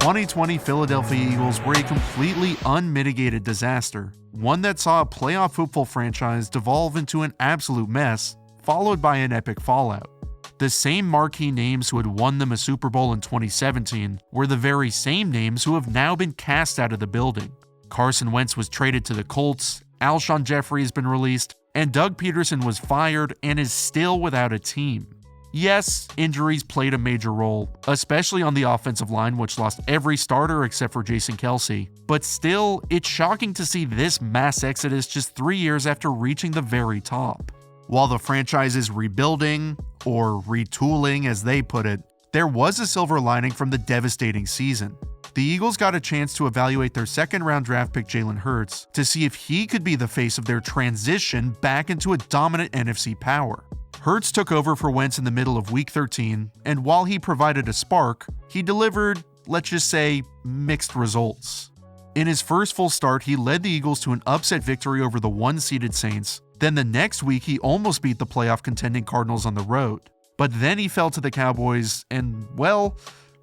2020 Philadelphia Eagles were a completely unmitigated disaster, one that saw a playoff hopeful franchise devolve into an absolute mess, followed by an epic fallout. The same marquee names who had won them a Super Bowl in 2017 were the very same names who have now been cast out of the building. Carson Wentz was traded to the Colts, Alshon Jeffrey has been released, and Doug Peterson was fired and is still without a team. Yes, injuries played a major role, especially on the offensive line, which lost every starter except for Jason Kelce, but still, it's shocking to see this mass exodus just 3 years after reaching the very top. While the franchise is rebuilding, or retooling as they put it, there was a silver lining from the devastating season. The Eagles got a chance to evaluate their second-round draft pick Jalen Hurts to see if he could be the face of their transition back into a dominant NFC power. Hurts took over for Wentz in the middle of Week 13, and while he provided a spark, he delivered, let's just say, mixed results. In his first full start, he led the Eagles to an upset victory over the one-seeded Saints. Then the next week, he almost beat the playoff contending Cardinals on the road. But then he fell to the Cowboys, and, well,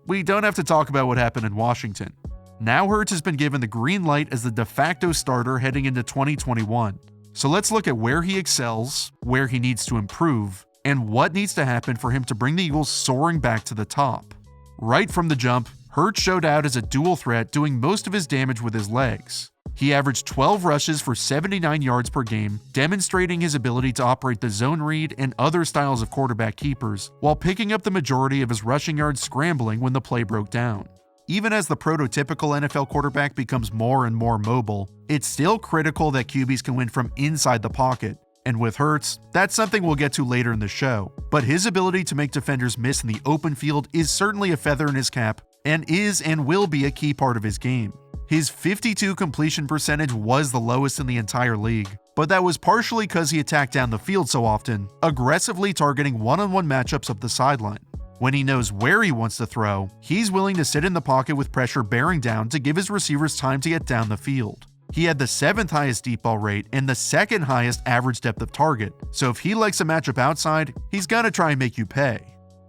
we don't have to talk about what happened in Washington. Now Hurts has been given the green light as the de facto starter heading into 2021. So let's look at where he excels, where he needs to improve, and what needs to happen for him to bring the Eagles soaring back to the top. Right from the jump, Hurts showed out as a dual threat, doing most of his damage with his legs. He averaged 12 rushes for 79 yards per game, demonstrating his ability to operate the zone read and other styles of quarterback keepers, while picking up the majority of his rushing yards scrambling when the play broke down. Even as the prototypical NFL quarterback becomes more and more mobile, it's still critical that QBs can win from inside the pocket. And with Hurts, that's something we'll get to later in the show. But his ability to make defenders miss in the open field is certainly a feather in his cap, and is and will be a key part of his game. His 52 completion percentage was the lowest in the entire league, but that was partially because he attacked down the field so often, aggressively targeting one-on-one matchups up the sideline. When he knows where he wants to throw, he's willing to sit in the pocket with pressure bearing down to give his receivers time to get down the field. He had the 7th highest deep ball rate and the 2nd highest average depth of target, so if he likes a matchup outside, he's gonna try and make you pay.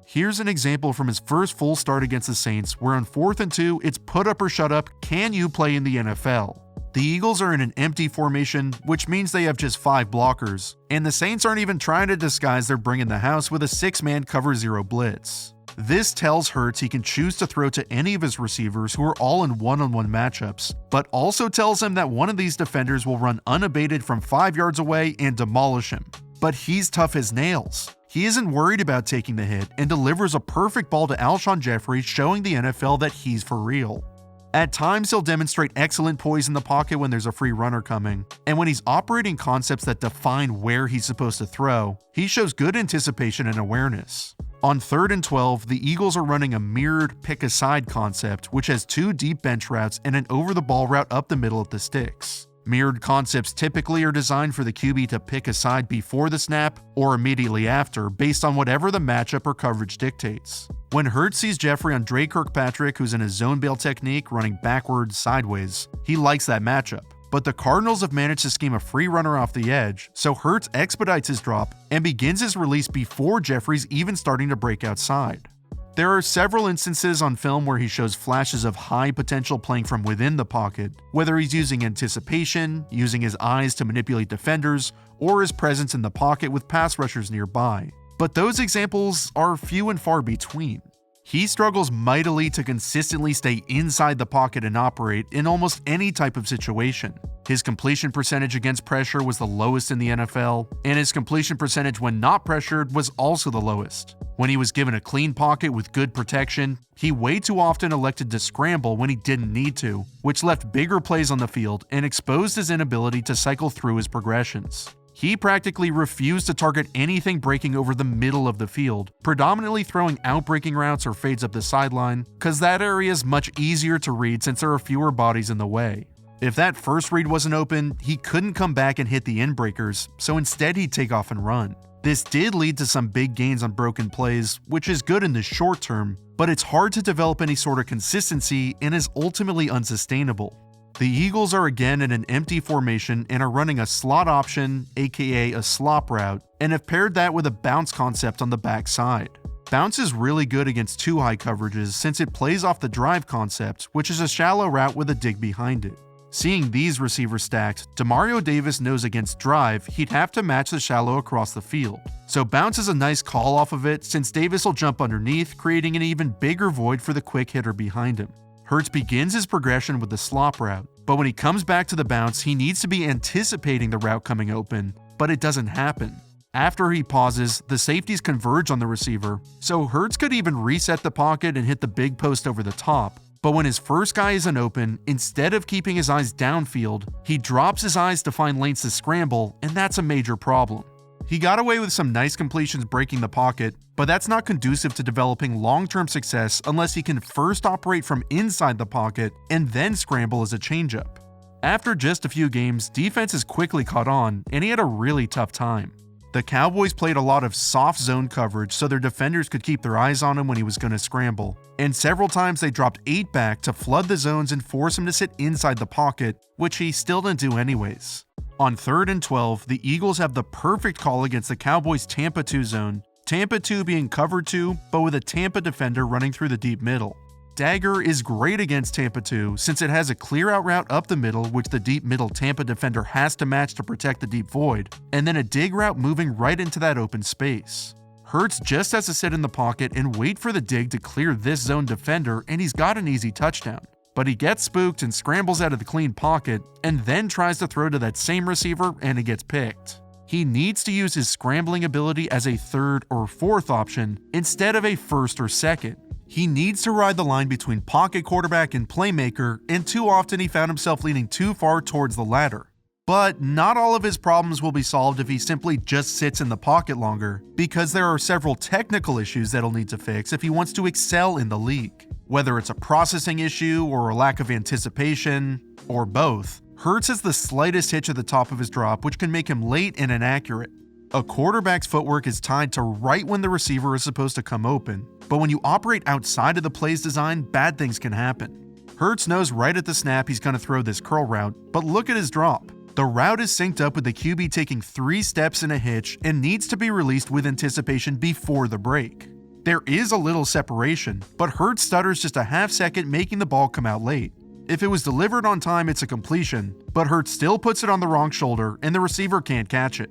Here's an example from his first full start against the Saints, where on 4th and 2, it's put up or shut up, can you play in the NFL? The Eagles are in an empty formation, which means they have just 5 blockers, and the Saints aren't even trying to disguise they're bringing the house with a 6-man cover 0 blitz. This tells Hurts he can choose to throw to any of his receivers who are all in one-on-one matchups, but also tells him that one of these defenders will run unabated from 5 yards away and demolish him. But he's tough as nails. He isn't worried about taking the hit and delivers a perfect ball to Alshon Jeffrey, showing the NFL that he's for real. At times, he'll demonstrate excellent poise in the pocket when there's a free runner coming, and when he's operating concepts that define where he's supposed to throw, he shows good anticipation and awareness. On 3rd and 12, the Eagles are running a mirrored pick-aside concept, which has 2 deep bench routes and an over-the-ball route up the middle of the sticks. Mirrored concepts typically are designed for the QB to pick aside before the snap or immediately after, based on whatever the matchup or coverage dictates. When Hurts sees Jeffrey on Dre Kirkpatrick, who's in a zone bail technique running backwards sideways, he likes that matchup. But the Cardinals have managed to scheme a free runner off the edge, so Hurts expedites his drop and begins his release before Jeffrey's even starting to break outside. There are several instances on film where he shows flashes of high potential playing from within the pocket, whether he's using anticipation, using his eyes to manipulate defenders, or his presence in the pocket with pass rushers nearby. But those examples are few and far between. He struggles mightily to consistently stay inside the pocket and operate in almost any type of situation. His completion percentage against pressure was the lowest in the NFL, and his completion percentage when not pressured was also the lowest. When he was given a clean pocket with good protection, he way too often elected to scramble when he didn't need to, which left bigger plays on the field and exposed his inability to cycle through his progressions. He practically refused to target anything breaking over the middle of the field, predominantly throwing out-breaking routes or fades up the sideline, cause that area is much easier to read since there are fewer bodies in the way. If that first read wasn't open, he couldn't come back and hit the in-breakers, so instead he'd take off and run. This did lead to some big gains on broken plays, which is good in the short term, but it's hard to develop any sort of consistency and is ultimately unsustainable. The Eagles are again in an empty formation and are running a slot option, aka a slop route, and have paired that with a bounce concept on the backside. Bounce is really good against two high coverages since it plays off the drive concept, which is a shallow route with a dig behind it. Seeing these receivers stacked, Demario Davis knows against drive he'd have to match the shallow across the field. So bounce is a nice call off of it since Davis will jump underneath, creating an even bigger void for the quick hitter behind him. Hurts begins his progression with the slop route, but when he comes back to the bounce, he needs to be anticipating the route coming open, but it doesn't happen. After he pauses, the safeties converge on the receiver, so Hurts could even reset the pocket and hit the big post over the top. But when his first guy isn't open, instead of keeping his eyes downfield, he drops his eyes to find lanes to scramble, and that's a major problem. He got away with some nice completions breaking the pocket, but that's not conducive to developing long-term success unless he can first operate from inside the pocket and then scramble as a changeup. After just a few games, defenses quickly caught on, and he had a really tough time. The Cowboys played a lot of soft zone coverage so their defenders could keep their eyes on him when he was going to scramble, and several times they dropped 8 back to flood the zones and force him to sit inside the pocket, which he still didn't do anyways. On 3rd and 12, the Eagles have the perfect call against the Cowboys' Tampa 2 zone, Tampa 2 being cover 2, but with a Tampa defender running through the deep middle. Dagger is great against Tampa 2 since it has a clear out route up the middle which the deep middle Tampa defender has to match to protect the deep void, and then a dig route moving right into that open space. Hurts just has to sit in the pocket and wait for the dig to clear this zone defender, and he's got an easy touchdown. But he gets spooked and scrambles out of the clean pocket, and then tries to throw to that same receiver and it gets picked. He needs to use his scrambling ability as a 3rd or 4th option instead of a 1st or 2nd. He needs to ride the line between pocket quarterback and playmaker, and too often he found himself leaning too far towards the latter. But not all of his problems will be solved if he simply just sits in the pocket longer, because there are several technical issues that he'll need to fix if he wants to excel in the league. Whether it's a processing issue or a lack of anticipation, or both, Hurts has the slightest hitch at the top of his drop which can make him late and inaccurate. A quarterback's footwork is tied to right when the receiver is supposed to come open, but when you operate outside of the play's design, bad things can happen. Hurts knows right at the snap he's going to throw this curl route, but look at his drop. The route is synced up with the QB taking 3 steps in a hitch and needs to be released with anticipation before the break. There is a little separation, but Hurts stutters just a half second, making the ball come out late. If it was delivered on time, it's a completion, but Hurts still puts it on the wrong shoulder and the receiver can't catch it.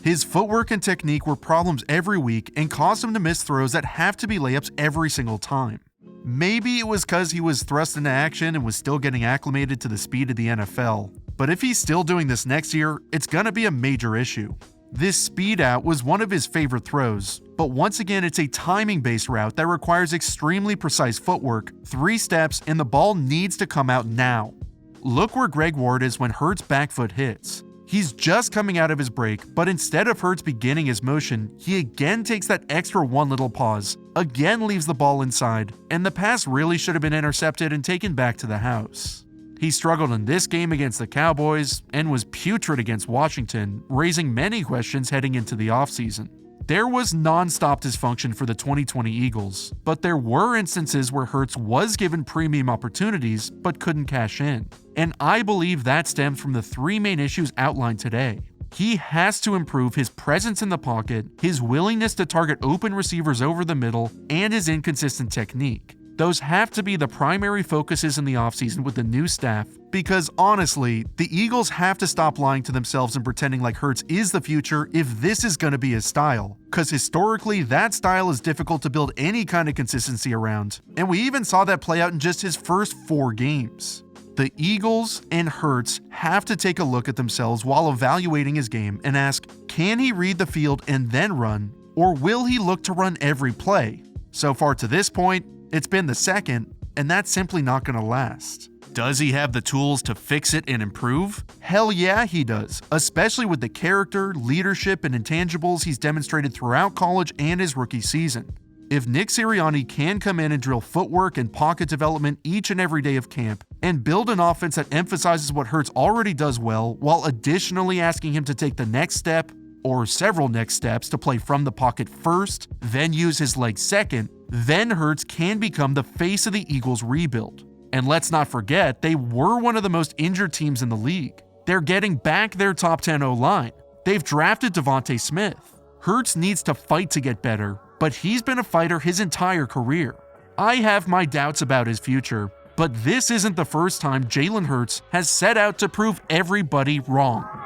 His footwork and technique were problems every week and caused him to miss throws that have to be layups every single time. Maybe it was because he was thrust into action and was still getting acclimated to the speed of the NFL, but if he's still doing this next year, it's gonna be a major issue. This speed out was one of his favorite throws, but once again it's a timing-based route that requires extremely precise footwork, 3 steps, and the ball needs to come out now. Look where Greg Ward is when Hurts' back foot hits. He's just coming out of his break, but instead of Hurts beginning his motion, he again takes that extra one little pause, again leaves the ball inside, and the pass really should have been intercepted and taken back to the house. He struggled in this game against the Cowboys and was putrid against Washington, raising many questions heading into the offseason. There was non-stop dysfunction for the 2020 Eagles, but there were instances where Hurts was given premium opportunities but couldn't cash in. And I believe that stems from the 3 main issues outlined today. He has to improve his presence in the pocket, his willingness to target open receivers over the middle, and his inconsistent technique. Those have to be the primary focuses in the offseason with the new staff, because honestly, the Eagles have to stop lying to themselves and pretending like Hurts is the future if this is going to be his style, because historically that style is difficult to build any kind of consistency around, and we even saw that play out in just his first 4 games. The Eagles and Hurts have to take a look at themselves while evaluating his game and ask, can he read the field and then run, or will he look to run every play? So far to this point, it's been the second, and that's simply not going to last. Does he have the tools to fix it and improve? Hell yeah, he does, especially with the character, leadership, and intangibles he's demonstrated throughout college and his rookie season. If Nick Sirianni can come in and drill footwork and pocket development each and every day of camp, and build an offense that emphasizes what Hurts already does well, while additionally asking him to take the next step, or several next steps to play from the pocket first, then use his legs second, then Hurts can become the face of the Eagles' rebuild. And let's not forget, they were one of the most injured teams in the league. They're getting back their top 10 O-line. They've drafted Devontae Smith. Hurts needs to fight to get better, but he's been a fighter his entire career. I have my doubts about his future, but this isn't the first time Jalen Hurts has set out to prove everybody wrong.